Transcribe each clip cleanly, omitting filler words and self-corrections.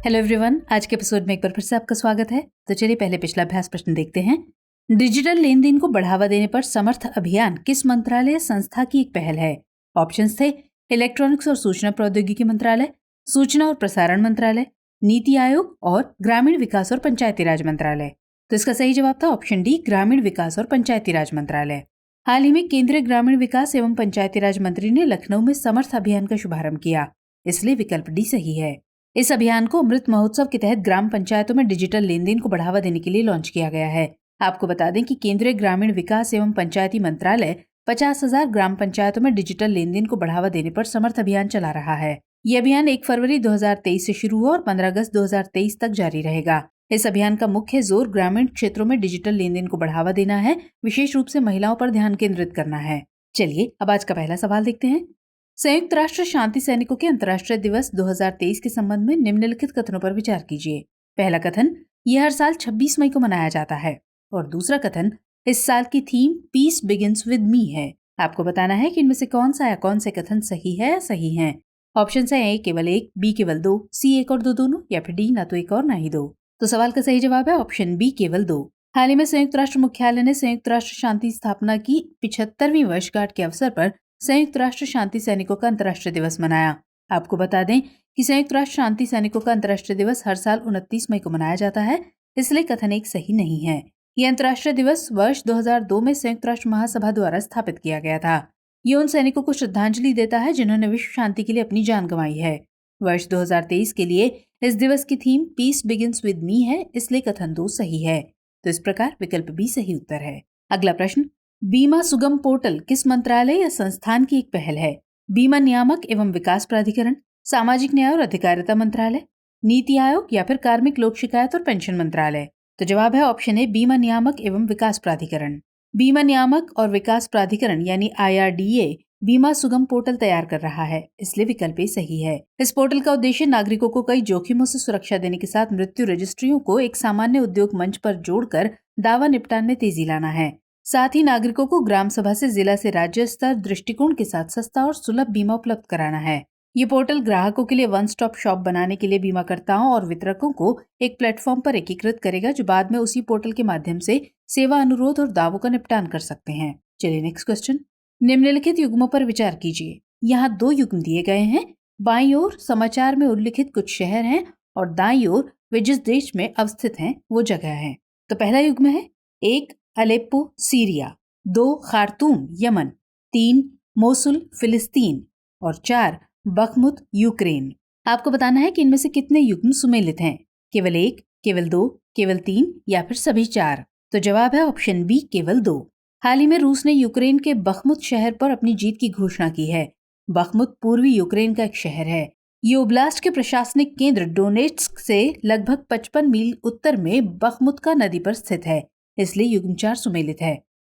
Hello everyone, आज के episode में एक बार फिर से आपका स्वागत है। तो चलिए पहले पिछला अभ्यास प्रश्न देखते हैं। डिजिटल लेन देन को बढ़ावा देने पर समर्थ अभियान किस मंत्रालय या संस्था की एक पहल है? ऑप्शंस थे इलेक्ट्रॉनिक्स और सूचना प्रौद्योगिकी मंत्रालय, सूचना और प्रसारण मंत्रालय, नीति आयोग और ग्रामीण विकास और पंचायती राज मंत्रालय। तो इसका सही जवाब था ऑप्शन डी, ग्रामीण विकास और पंचायती राज मंत्रालय। हाल ही में केंद्रीय ग्रामीण विकास एवं पंचायती राज मंत्री ने लखनऊ में समर्थ अभियान का शुभारंभ किया, इसलिए विकल्प डी सही है। इस अभियान को अमृत महोत्सव के तहत ग्राम पंचायतों में डिजिटल लेन देन को बढ़ावा देने के लिए लॉन्च किया गया है। आपको बता दें कि केंद्रीय ग्रामीण विकास एवं पंचायती मंत्रालय 50,000 ग्राम पंचायतों में डिजिटल लेन देन को बढ़ावा देने पर समर्थ अभियान चला रहा है। ये अभियान 1 फरवरी 2023 से शुरू हुआ और 15 अगस्त 2023 तक जारी रहेगा। इस अभियान का मुख्य जोर ग्रामीण क्षेत्रों में डिजिटल लेन देन को बढ़ावा देना है, विशेष रूप से महिलाओं पर ध्यान केंद्रित करना है। चलिए अब आज का पहला सवाल देखते हैं। संयुक्त राष्ट्र शांति सैनिकों के अंतर्राष्ट्रीय दिवस 2023 के संबंध में निम्नलिखित कथनों पर विचार कीजिए। पहला कथन, यह हर साल 26 मई को मनाया जाता है। और दूसरा कथन, इस साल की theme peace begins with me है। आपको बताना है कि इनमें से कौन सा या कौन से कथन सही है या सही है। ऑप्शन है ए केवल एक, बी केवल दो, सी एक और दो दोनों, या फिर डी ना तो एक और ना ही दो। तो सवाल का सही जवाब है ऑप्शन बी केवल दो। हाल ही में संयुक्त राष्ट्र मुख्यालय ने संयुक्त राष्ट्र शांति स्थापना की 75वीं वर्षगांठ के अवसर पर संयुक्त राष्ट्र शांति सैनिकों का अंतर्राष्ट्रीय दिवस मनाया। आपको बता दें कि संयुक्त राष्ट्र शांति सैनिकों का अंतर्राष्ट्रीय दिवस हर साल 29 मई को मनाया जाता है, इसलिए कथन एक सही नहीं है। यह अंतर्राष्ट्रीय दिवस वर्ष 2002 में संयुक्त राष्ट्र महासभा द्वारा स्थापित किया गया था। ये उन सैनिकों को श्रद्धांजलि देता है जिन्होंने विश्व शांति के लिए अपनी जान गंवाई है। वर्ष 2023 के लिए इस दिवस की theme peace begins with me है, इसलिए कथन 2 सही है। तो इस प्रकार विकल्प बी सही उत्तर है। अगला प्रश्न, बीमा सुगम पोर्टल किस मंत्रालय या संस्थान की एक पहल है? बीमा नियामक एवं विकास प्राधिकरण, सामाजिक न्याय और अधिकारिता मंत्रालय, नीति आयोग, या फिर कार्मिक लोक शिकायत और पेंशन मंत्रालय। तो जवाब है ऑप्शन ए, बीमा नियामक एवं विकास प्राधिकरण। बीमा नियामक और विकास प्राधिकरण यानी IRDA बीमा सुगम पोर्टल तैयार कर रहा है, इसलिए विकल्प ए सही है। इस पोर्टल का उद्देश्य नागरिकों को कई जोखिमों से सुरक्षा देने के साथ मृत्यु रजिस्ट्रियों को एक सामान्य उद्योग मंच पर जोड़कर दावा निपटान में तेजी लाना है। साथ ही नागरिकों को ग्राम सभा से जिला से राज्य स्तर दृष्टिकोण के साथ सस्ता और सुलभ बीमा उपलब्ध कराना है। ये पोर्टल ग्राहकों के लिए वन स्टॉप शॉप बनाने के लिए बीमाकर्ताओं और वितरकों को एक प्लेटफॉर्म पर एकीकृत करेगा, जो बाद में उसी पोर्टल के माध्यम से सेवा अनुरोध और दावों का निपटान कर सकते हैं। चलिए नेक्स्ट क्वेश्चन। निम्नलिखित युग्मों पर विचार कीजिए। यहाँ 2 युग्म दिए गए हैं। बाईं ओर समाचार में उल्लिखित कुछ शहर हैं और दाईं ओर वे जिस देश में अवस्थित हैं वो जगह है। तो पहला युग्म है 1 Aleppo Syria, 2 Khartoum Yemen, 3 Mosul फिलिस्तीन और 4 बखमुत यूक्रेन। आपको बताना है कि इनमें से कितने युग्म सुमेलित हैं। केवल 1, केवल 2, केवल 3 या फिर सभी 4। तो जवाब है ऑप्शन बी केवल 2। हाल ही में रूस ने यूक्रेन के बखमुत शहर पर अपनी जीत की घोषणा की है। बखमुत पूर्वी यूक्रेन का एक शहर है। ये ओब्लास्ट के प्रशासनिक केंद्र डोनेट्स्क से लगभग 55 मील उत्तर में बखमुत नदी पर स्थित है, इसलिए युग्म 4 सुमेलित है।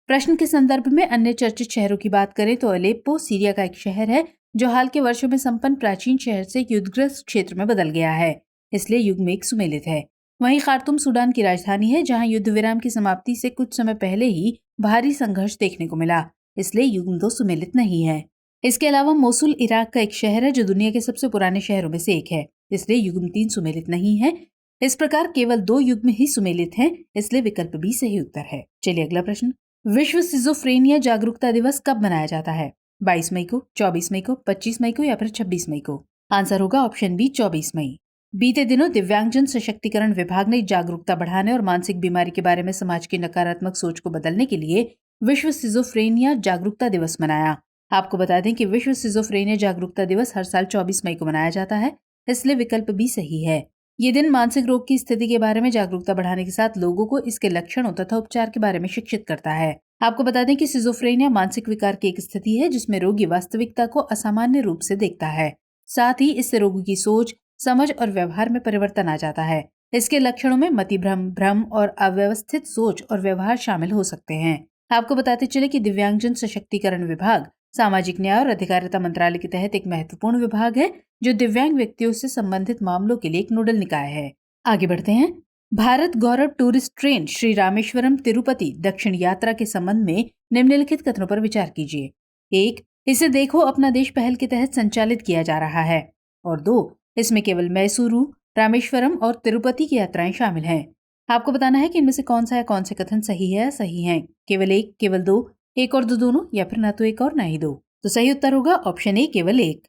प्रश्न के संदर्भ में अन्य चर्चित शहरों की बात करें तो अलेप्पो सीरिया का एक शहर है जो हाल के वर्षों में संपन्न प्राचीन शहर से युद्धग्रस्त क्षेत्र में बदल गया है, इसलिए युग्म 1 सुमेलित है। वहीं खार्तूम सूडान की राजधानी है, जहां युद्ध विराम की समाप्ति से कुछ समय पहले ही भारी संघर्ष देखने को मिला, इसलिए युग्म 2 सुमेलित नहीं है। इसके अलावा मोसुल इराक का एक शहर है जो दुनिया के सबसे पुराने शहरों में से एक है, इसलिए युग्म 3 सुमेलित नहीं है। इस प्रकार केवल 2 युग्म ही सुमेलित हैं, इसलिए विकल्प बी सही उत्तर है। चलिए अगला प्रश्न। विश्व सिजोफ्रेनिया जागरूकता दिवस कब मनाया जाता है? 22 मई को, 24 मई को, 25 मई को या फिर 26 मई को? आंसर होगा ऑप्शन बी 24 मई। बीते दिनों दिव्यांगजन सशक्तिकरण विभाग ने जागरूकता बढ़ाने और मानसिक बीमारी के बारे में समाज की नकारात्मक सोच को बदलने के लिए विश्व सिजोफ्रेनिया जागरूकता दिवस मनाया। आपको बता दें कि विश्व सिजोफ्रेनिया जागरूकता दिवस हर साल 24 मई को मनाया जाता है, इसलिए विकल्प बी सही है। ये दिन मानसिक रोग की स्थिति के बारे में जागरूकता बढ़ाने के साथ लोगों को इसके लक्षणों तथा उपचार के बारे में शिक्षित करता है। आपको बता दें कि सिजोफ्रेनिया मानसिक विकार की एक स्थिति है जिसमें रोगी वास्तविकता को असामान्य रूप से देखता है। साथ ही इससे रोगी की सोच, समझ और व्यवहार में परिवर्तन आ जाता है। इसके लक्षणों में मतिभ्रम, भ्रम और अव्यवस्थित सोच और व्यवहार शामिल हो सकते हैं। आपको बताते चले कि दिव्यांगजन सशक्तिकरण विभाग सामाजिक न्याय और अधिकारिता मंत्रालय के तहत एक महत्वपूर्ण विभाग है जो दिव्यांग व्यक्तियों से संबंधित मामलों के लिए एक नोडल निकाय है। आगे बढ़ते हैं। भारत गौरव टूरिस्ट ट्रेन श्री रामेश्वरम तिरुपति दक्षिण यात्रा के संबंध में निम्नलिखित कथनों पर विचार कीजिए। 1, इसे देखो अपना देश पहल के तहत संचालित किया जा रहा है। और 2, इसमें केवल मैसूरू, रामेश्वरम और तिरुपति की यात्राएं शामिल हैं। आपको बताना है कि इनमें से कौन सा या कौन से कथन सही है या सही हैं। केवल एक, केवल दो, एक और दो दोनों, या फिर ना तो एक और ना ही दो। तो सही उत्तर होगा ऑप्शन ए, केवल एक।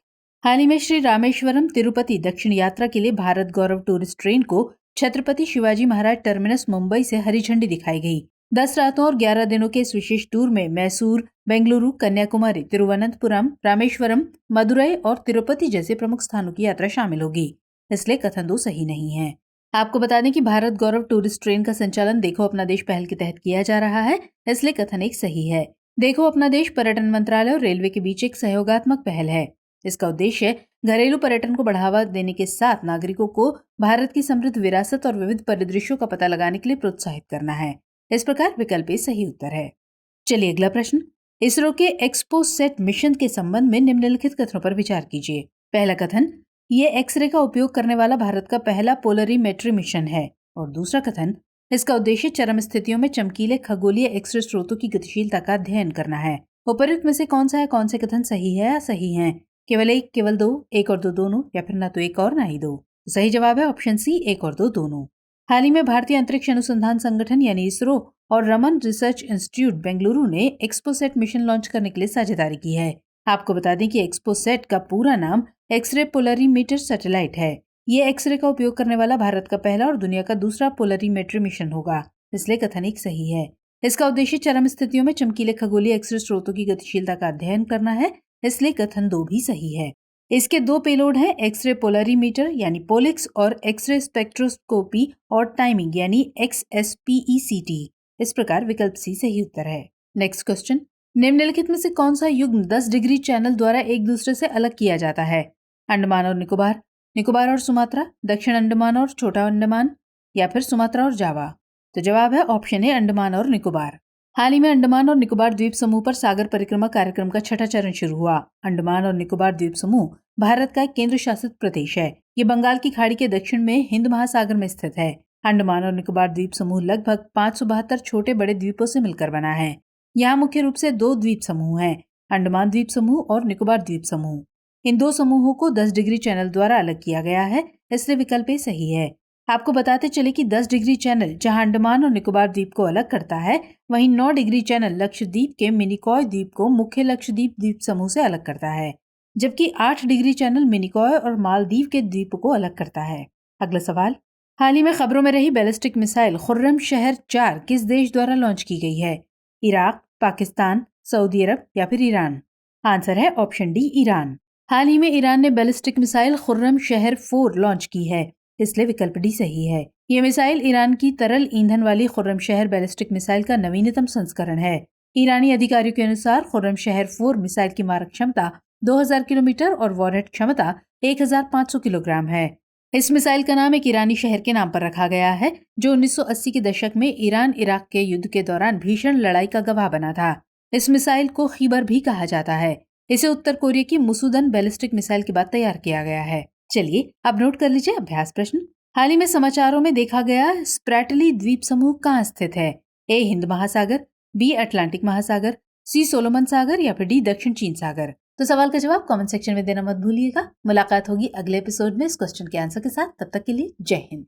हाल ही में श्री रामेश्वरम तिरुपति दक्षिण यात्रा के लिए भारत गौरव टूरिस्ट ट्रेन को छत्रपति शिवाजी महाराज टर्मिनस मुंबई से हरी झंडी दिखाई गई। 10 रातों और 11 दिनों के इस विशेष टूर में मैसूर, बेंगलुरु, कन्याकुमारी, तिरुवनंतपुरम, रामेश्वरम, मदुरई और तिरुपति जैसे प्रमुख स्थानों की यात्रा शामिल होगी। इसलिए कथन 2 सही नहीं है। आपको बता दें कि भारत गौरव टूरिस्ट ट्रेन का संचालन देखो अपना देश पहल के तहत किया जा रहा है, इसलिए कथन 1 सही है। देखो अपना देश पर्यटन मंत्रालय और रेलवे के बीच एक सहयोगात्मक पहल है। इसका उद्देश्य घरेलू पर्यटन को बढ़ावा देने के साथ नागरिकों को भारत की समृद्ध विरासत और विविध परिदृश्यों का पता लगाने के लिए प्रोत्साहित करना है। इस प्रकार विकल्प ए सही उत्तर है। चलिए अगला प्रश्न। इसरो के एक्सपोसेट मिशन के संबंध में निम्नलिखित कथनों पर विचार कीजिए। पहला कथन, ये एक्सरे का उपयोग करने वाला भारत का पहला पोलरीमेट्री मिशन है। और दूसरा कथन, इसका उद्देश्य चरम स्थितियों में चमकीले खगोलीय एक्सरे स्रोतों की गतिशीलता का अध्ययन करना है। उपर्युक्त में से कौन सा या कौन से कथन सही है या सही हैं? केवल एक, केवल दो, एक और दो दोनों, या फिर ना तो एक और ना ही दो। सही जवाब है ऑप्शन सी, एक और दो दोनों। हाल ही में भारतीय अंतरिक्ष अनुसंधान संगठन यानी इसरो और रमन रिसर्च इंस्टीट्यूट बेंगलुरु ने एक्सपोसेट मिशन लॉन्च करने के लिए साझेदारी की है। आपको बता दें कि एक्सपोसेट का पूरा नाम एक्सरे पोलरीमीटर सैटेलाइट है। ये एक्सरे का उपयोग करने वाला भारत का पहला और दुनिया का दूसरा पोलरीमेट्री मिशन होगा, इसलिए कथन 1 सही है। इसका उद्देश्य चरम स्थितियों में चमकीले खगोलीय एक्सरे स्रोतों की गतिशीलता का अध्ययन करना है, इसलिए कथन 2 भी सही है। इसके 2 पेलोड हैं, एक्सरे पोलरीमीटर यानी पोलिक्स और एक्सरे स्पेक्ट्रोस्कोपी और टाइमिंग यानी XSPECT। इस प्रकार विकल्प सी सही उत्तर है। नेक्स्ट क्वेश्चन, निम्नलिखित में से कौन सा युग्म 10 डिग्री चैनल द्वारा एक दूसरे से अलग किया जाता है? अंडमान और निकोबार, निकोबार और सुमात्रा, दक्षिण अंडमान और छोटा अंडमान, या फिर सुमात्रा और जावा। तो जवाब है ऑप्शन ए, अंडमान और निकोबार। हाल ही में अंडमान और निकोबार द्वीप समूह पर सागर परिक्रमा कार्यक्रम का 6ठा चरण शुरू हुआ। अंडमान और निकोबार द्वीप समूह भारत का एक केंद्र शासित प्रदेश है। ये बंगाल की खाड़ी के दक्षिण में हिंद महासागर में स्थित है। अंडमान और निकोबार द्वीप समूह लगभग 572 छोटे बड़े द्वीपों से मिलकर बना है। यहाँ मुख्य रूप से 2 द्वीप समूह हैं, अंडमान द्वीप समूह और निकोबार द्वीप समूह। इन 2 समूहों को 10 डिग्री चैनल द्वारा अलग किया गया है, इसलिए विकल्प ए सही है। आपको बताते चले कि 10 डिग्री चैनल जहां अंडमान और निकोबार द्वीप को अलग करता है, वहीं 9 डिग्री चैनल लक्षद्वीप के मिनिकॉय द्वीप को मुख्य लक्षद्वीप द्वीप समूह से अलग करता है, जबकि 8 डिग्री चैनल मिनिकॉय और मालदीव के द्वीप को अलग करता है। अगला सवाल, हाल ही में खबरों में रही बैलिस्टिक मिसाइल खुर्रम शहर 4 किस देश द्वारा लॉन्च की गई है? इराक, पाकिस्तान, सऊदी अरब या फिर ईरान? आंसर है ऑप्शन डी, ईरान। हाल ही में ईरान ने बैलिस्टिक मिसाइल खुर्रम शहर 4 लॉन्च की है, इसलिए विकल्प डी सही है। ये मिसाइल ईरान की तरल ईंधन वाली खुर्रम शहर बैलिस्टिक मिसाइल का नवीनतम संस्करण है। ईरानी अधिकारियों के अनुसार खुर्रम शहर 4 मिसाइल की मारक क्षमता 2000 किलोमीटर और वॉरहेड क्षमता 1500 किलोग्राम है। इस मिसाइल का नाम एक ईरानी शहर के नाम पर रखा गया है, जो 1980 के दशक में ईरान इराक के युद्ध के दौरान भीषण लड़ाई का गवाह बना था। इस मिसाइल को खीबर भी कहा जाता है। इसे उत्तर कोरिया की मुसुदन बैलिस्टिक मिसाइल के बाद तैयार किया गया है। चलिए अब नोट कर लीजिए अभ्यास प्रश्न। हाल ही में समाचारों में देखा गया स्प्रैटली द्वीप समूह कहाँ स्थित है? ए, हिंद महासागर, बी, अटलांटिक महासागर, सी, सोलोमन सागर, या फिर डी, दक्षिण चीन सागर। तो सवाल का जवाब कमेंट सेक्शन में देना मत भूलिएगा। मुलाकात होगी अगले एपिसोड में इस क्वेश्चन के आंसर के साथ। तब तक के लिए जय हिंद।